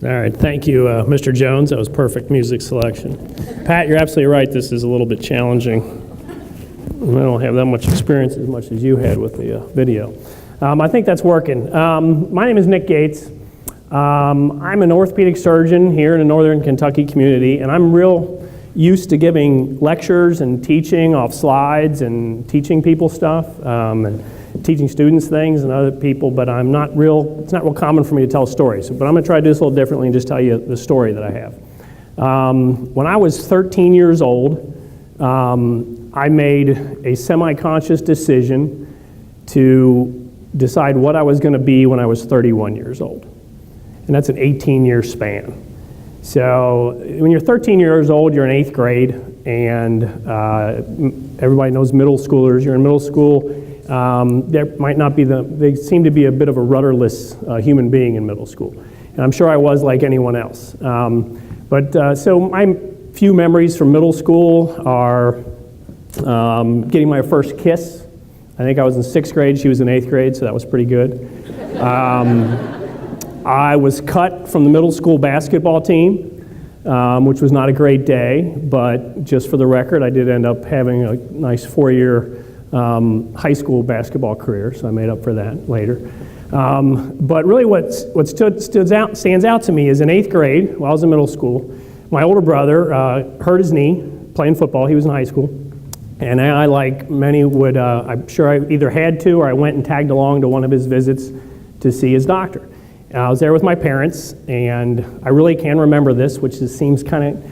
All right, thank you, Mr. Jones. That was perfect music selection. Pat, you're absolutely right. This is a little bit challenging. I don't have that much experience as much as you had with the video. I think that's working. My name is Nick Gates. I'm an orthopedic surgeon here in the Northern Kentucky community, and I'm real used to giving lectures and teaching off slides and teaching people stuff and teaching students things and other people, but it's not real common for me to tell stories. But I'm going to try to do this a little differently and just tell you the story that I have. When I was 13 years old, I made a semi-conscious decision to decide what I was going to be when I was 31 years old. And that's an 18-year span. So when you're 13 years old, you're in 8th grade, and everybody knows middle schoolers. You're in middle school. There might not be they seem to be a bit of a rudderless human being in middle school. And I'm sure I was like anyone else. So my few memories from middle school are getting my first kiss. I think I was in 6th grade, she was in 8th grade, so that was pretty good. I was cut from the middle school basketball team, which was not a great day, but just for the record, I did end up having a nice 4-year high school basketball career, so I made up for that later. But really what stands out to me is in 8th grade, while I was in middle school, my older brother hurt his knee playing football. He was in high school. And I, like many would, I'm sure I either had to or I went and tagged along to one of his visits to see his doctor. I was there with my parents, and I really can remember this, which seems kind of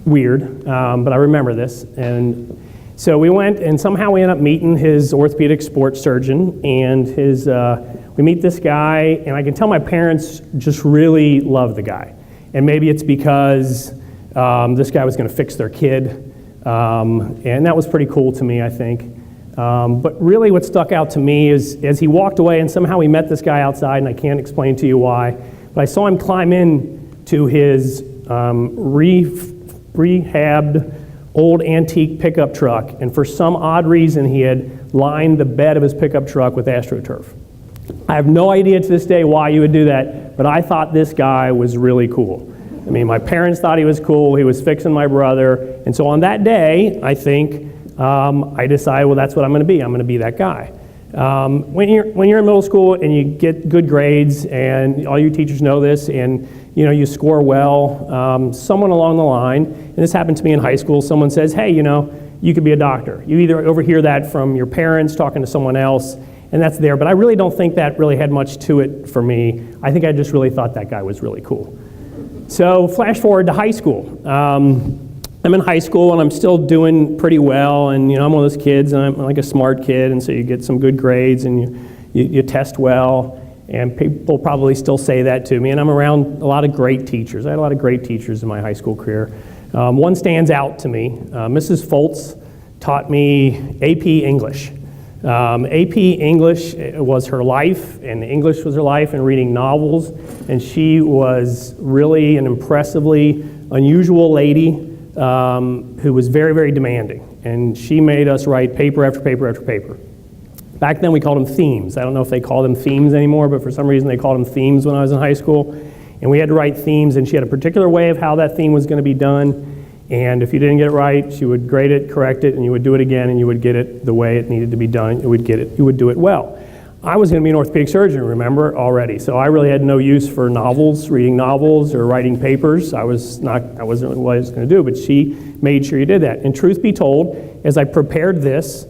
weird, but I remember this. And so we went, and somehow we ended up meeting his orthopedic sports surgeon, and we meet this guy, and I can tell my parents just really love the guy. And maybe it's because this guy was going to fix their kid, and that was pretty cool to me, I think. But really what stuck out to me is as he walked away, and somehow we met this guy outside, and I can't explain to you why, but I saw him climb in to his rehabbed old antique pickup truck, and for some odd reason he had lined the bed of his pickup truck with AstroTurf. I have no idea to this day why you would do that, but I thought this guy was really cool. I mean, my parents thought he was cool, he was fixing my brother, and so on that day, I think, I decided, well, that's what I'm going to be. I'm going to be that guy. When you're in middle school and you get good grades, and all your teachers know this, and you score well, someone along the line, and this happened to me in high school, someone says, hey, you could be a doctor. You either overhear that from your parents talking to someone else, and that's there. But I really don't think that really had much to it for me. I think I just really thought that guy was really cool. So flash forward to high school. I'm in high school and I'm still doing pretty well, and I'm one of those kids, and I'm like a smart kid, and so you get some good grades and you test well, and people probably still say that to me, and I'm around a lot of great teachers. I had a lot of great teachers in my high school career. One stands out to me. Mrs. Foltz taught me AP English. AP English was her life, and English was her life, and reading novels, and she was really an impressively unusual lady who was very, very demanding, and she made us write paper after paper after paper. Back then we called them themes. I don't know if they call them themes anymore, but for some reason they called them themes when I was in high school, and we had to write themes, and she had a particular way of how that theme was going to be done, and if you didn't get it right, she would grade it, correct it, and you would do it again, and you would get it the way it needed to be done. You would do it well. I was going to be an orthopedic surgeon, remember, already, so I really had no use for novels, reading novels, or writing papers. I wasn't what I was going to do, but she made sure you did that. And truth be told, as I prepared this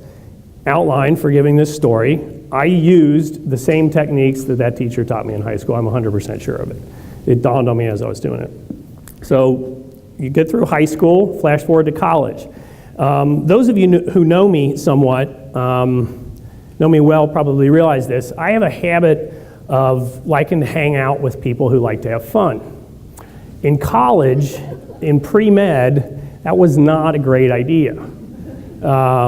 outline for giving this story, I used the same techniques that teacher taught me in high school. I'm 100% sure of it. It dawned on me as I was doing it. So you get through high school, flash forward to college. Those of you who know me somewhat, know me well, probably realize this. I have a habit of liking to hang out with people who like to have fun. In college, in pre-med, that was not a great idea. I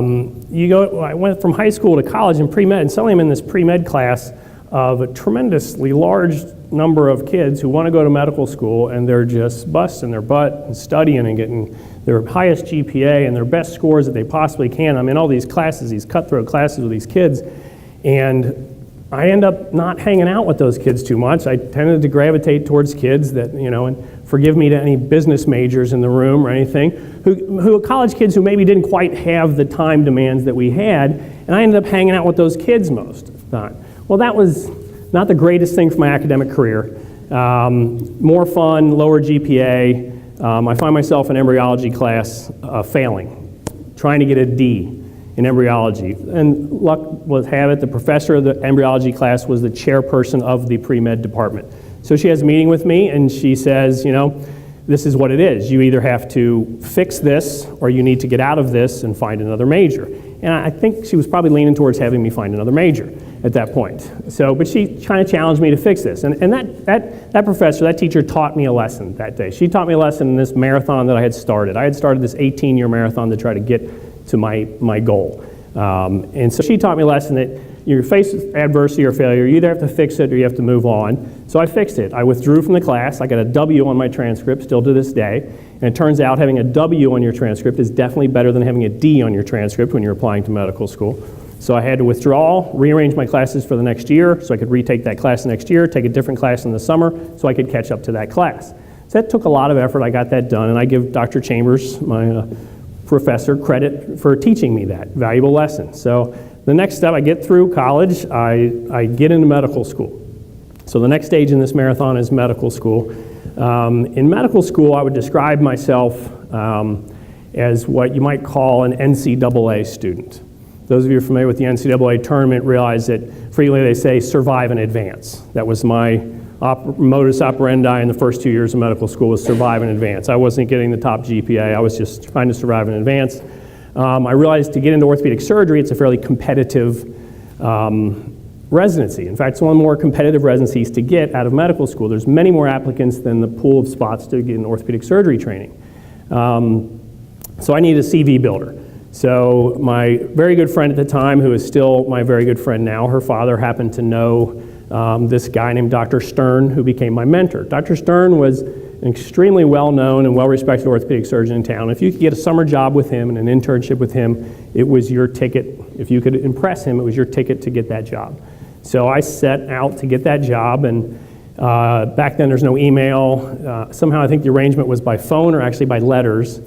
went from high school to college in pre-med, and suddenly I'm in this pre-med class of a tremendously large number of kids who want to go to medical school, and they're just busting their butt and studying and getting their highest GPA and their best scores that they possibly can. I'm in all these classes, these cutthroat classes with these kids, and I end up not hanging out with those kids too much. I tended to gravitate towards kids that, and forgive me to any business majors in the room or anything, who college kids who maybe didn't quite have the time demands that we had, and I ended up hanging out with those kids most of the time. Well, that was not the greatest thing for my academic career. More fun, lower GPA. I find myself in embryology class failing, trying to get a D in embryology. And luck would have it, the professor of the embryology class was the chairperson of the pre-med department. So she has a meeting with me and she says, this is what it is. You either have to fix this or you need to get out of this and find another major. And I think she was probably leaning towards having me find another major at that point. So, but she kind of challenged me to fix this. And that professor, that teacher taught me a lesson that day. She taught me a lesson in this marathon that I had started. I had started this 18-year marathon to try to get to my goal. And so she taught me a lesson that you're faced with adversity or failure, you either have to fix it or you have to move on. So I fixed it. I withdrew from the class. I got a W on my transcript, still to this day. And it turns out having a W on your transcript is definitely better than having a D on your transcript when you're applying to medical school. So I had to withdraw, rearrange my classes for the next year so I could retake that class next year, take a different class in the summer so I could catch up to that class. So that took a lot of effort. I got that done, and I give Dr. Chambers, my professor, credit for teaching me that valuable lesson. So the next step, I get through college, I get into medical school. So the next stage in this marathon is medical school. In medical school, I would describe myself as what you might call an NCAA student. Those of you familiar with the NCAA tournament realize that frequently they say survive and advance. That was my modus operandi in the first 2 years of medical school, was survive and advance. I wasn't getting the top GPA, I was just trying to survive and advance. I realized to get into orthopedic surgery, it's a fairly competitive residency. In fact, it's one of the more competitive residencies to get out of medical school. There's many more applicants than the pool of spots to get in orthopedic surgery training. So I needed a CV builder. So my very good friend at the time, who is still my very good friend now, her father happened to know this guy named Dr. Stern, who became my mentor. Dr. Stern was an extremely well-known and well-respected orthopedic surgeon in town. If you could get a summer job with him and an internship with him, it was your ticket. If you could impress him, it was your ticket to get that job. So I set out to get that job, and back then there's no email. Somehow I think the arrangement was by phone or actually by letters.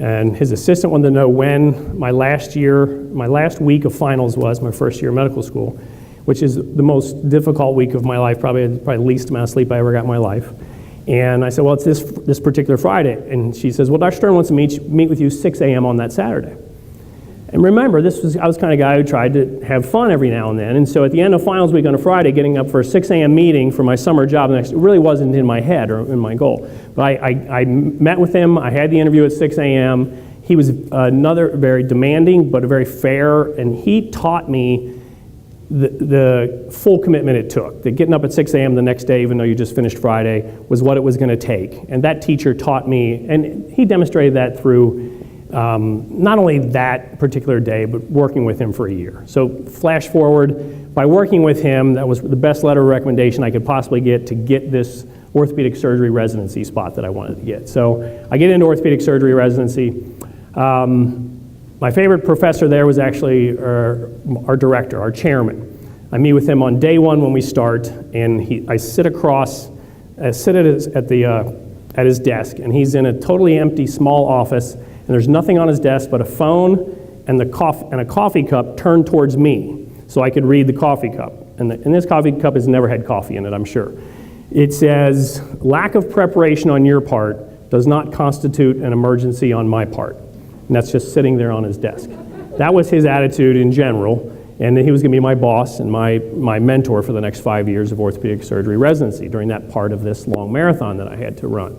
And his assistant wanted to know when my last week of finals was, my first year of medical school, which is the most difficult week of my life, probably the least amount of sleep I ever got in my life. And I said, well, it's this particular Friday. And she says, well, Dr. Stern wants to meet with you 6 a.m. on that Saturday. And remember, I was the kind of guy who tried to have fun every now and then. And so at the end of finals week on a Friday, getting up for a 6 a.m. meeting for my summer job next, it really wasn't in my head or in my goal. But I met with him. I had the interview at 6 a.m. He was another very demanding, but a very fair, and he taught me the full commitment it took. That getting up at 6 a.m. the next day, even though you just finished Friday, was what it was going to take. And that teacher taught me, and he demonstrated that through not only that particular day, but working with him for a year. So flash forward, by working with him, that was the best letter of recommendation I could possibly get to get this orthopedic surgery residency spot that I wanted to get. So I get into orthopedic surgery residency. My favorite professor there was actually our director, our chairman. I meet with him on day one when we start, and I sit at his desk, and he's in a totally empty small office, and there's nothing on his desk but a phone and a coffee cup turned towards me, so I could read the coffee cup. And this coffee cup has never had coffee in it, I'm sure. It says, lack of preparation on your part does not constitute an emergency on my part. And that's just sitting there on his desk. That was his attitude in general, and he was going to be my boss and my mentor for the next 5 years of orthopedic surgery residency during that part of this long marathon that I had to run.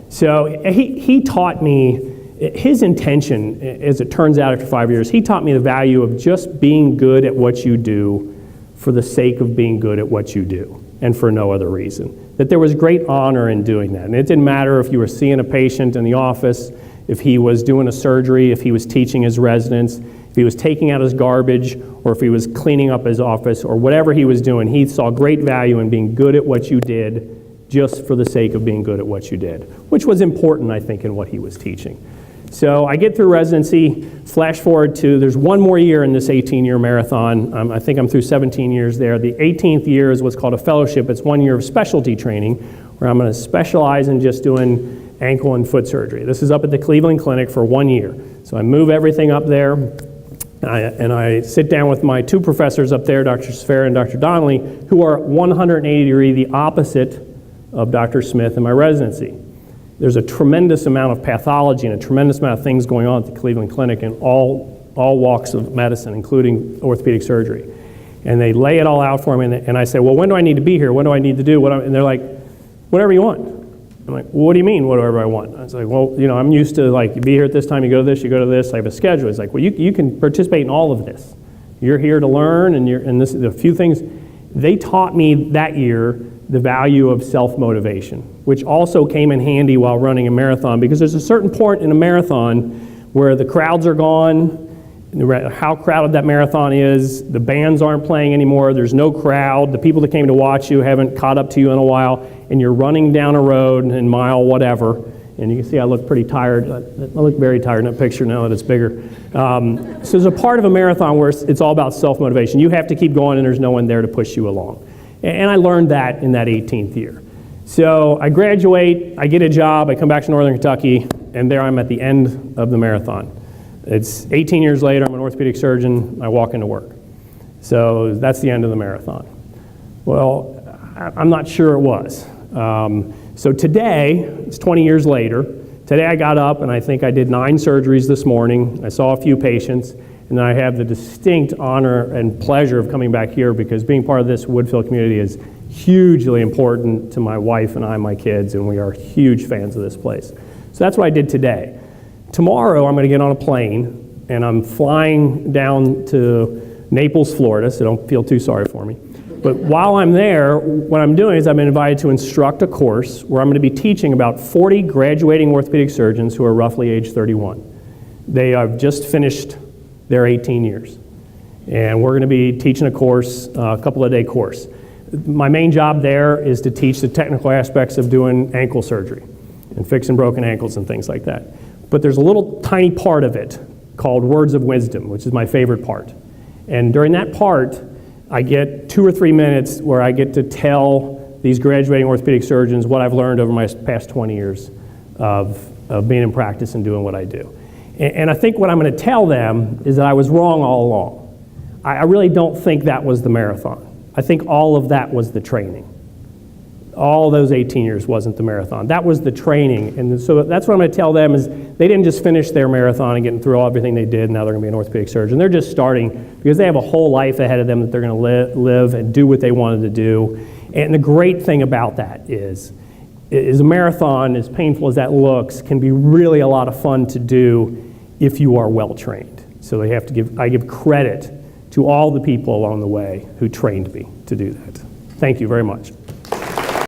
So he taught me, his intention, as it turns out after 5 years, he taught me the value of just being good at what you do for the sake of being good at what you do, and for no other reason. That there was great honor in doing that. And it didn't matter if you were seeing a patient in the office, if he was doing a surgery, if he was teaching his residents, if he was taking out his garbage, or if he was cleaning up his office, or whatever he was doing, he saw great value in being good at what you did just for the sake of being good at what you did, which was important, I think, in what he was teaching. So I get through residency, flash forward to, there's one more year in this 18-year marathon. I think I'm through 17 years there. The 18th year is what's called a fellowship. It's 1 year of specialty training where I'm going to specialize in just doing ankle and foot surgery. This is up at the Cleveland Clinic for 1 year. So I move everything up there, and I sit down with my two professors up there, Dr. Sfera and Dr. Donnelly, who are 180 degree the opposite of Dr. Smith in my residency. There's a tremendous amount of pathology and a tremendous amount of things going on at the Cleveland Clinic in all walks of medicine, including orthopedic surgery. And they lay it all out for me, and I say, well, when do I need to be here? What do I need to do? And they're like, whatever you want. I'm like, well, what do you mean, whatever I want? I was like, well, you know, I'm used to, like, you be here at this time, you go to this, you go to this, I have a schedule. It's like, well, you can participate in all of this. You're here to learn, and this is a few things. They taught me that year the value of self-motivation, which also came in handy while running a marathon, because there's a certain point in a marathon where the crowds are gone, how crowded that marathon is, the bands aren't playing anymore, there's no crowd, the people that came to watch you haven't caught up to you in a while, and you're running down a road in mile whatever, and you can see I look pretty tired. I look very tired in that picture now that it's bigger. So there's a part of a marathon where it's all about self-motivation. You have to keep going and there's no one there to push you along. And I learned that in that 18th year. So I graduate, I get a job, I come back to Northern Kentucky, and there I'm at the end of the marathon. It's 18 years later, I'm an orthopedic surgeon, I walk into work. So that's the end of the marathon. Well, I'm not sure it was. So today, it's 20 years later, today I got up and I think I did 9 surgeries this morning. I saw a few patients, and I have the distinct honor and pleasure of coming back here because being part of this Woodfield community is hugely important to my wife and I, my kids, and we are huge fans of this place. So that's what I did today. Tomorrow I'm going to get on a plane and I'm flying down to Naples, Florida, so don't feel too sorry for me. But while I'm there, what I'm doing is I've been invited to instruct a course where I'm going to be teaching about 40 graduating orthopedic surgeons who are roughly age 31. They have just finished their 18 years. And we're going to be teaching a course, a couple of day course. My main job there is to teach the technical aspects of doing ankle surgery and fixing broken ankles and things like that. But there's a little tiny part of it called Words of Wisdom, which is my favorite part. And during that part, I get 2 or 3 minutes where I get to tell these graduating orthopedic surgeons what I've learned over my past 20 years of being in practice and doing what I do. And I think what I'm going to tell them is that I was wrong all along. I really don't think that was the marathon. I think all of that was the training. All those 18 years wasn't the marathon. That was the training. And so that's what I'm going to tell them is they didn't just finish their marathon and getting through everything they did and now they're going to be an orthopedic surgeon. They're just starting because they have a whole life ahead of them that they're going to live and do what they wanted to do. And the great thing about that is a marathon, as painful as that looks, can be really a lot of fun to do if you are well trained. So I give credit to all the people along the way who trained me to do that. Thank you very much.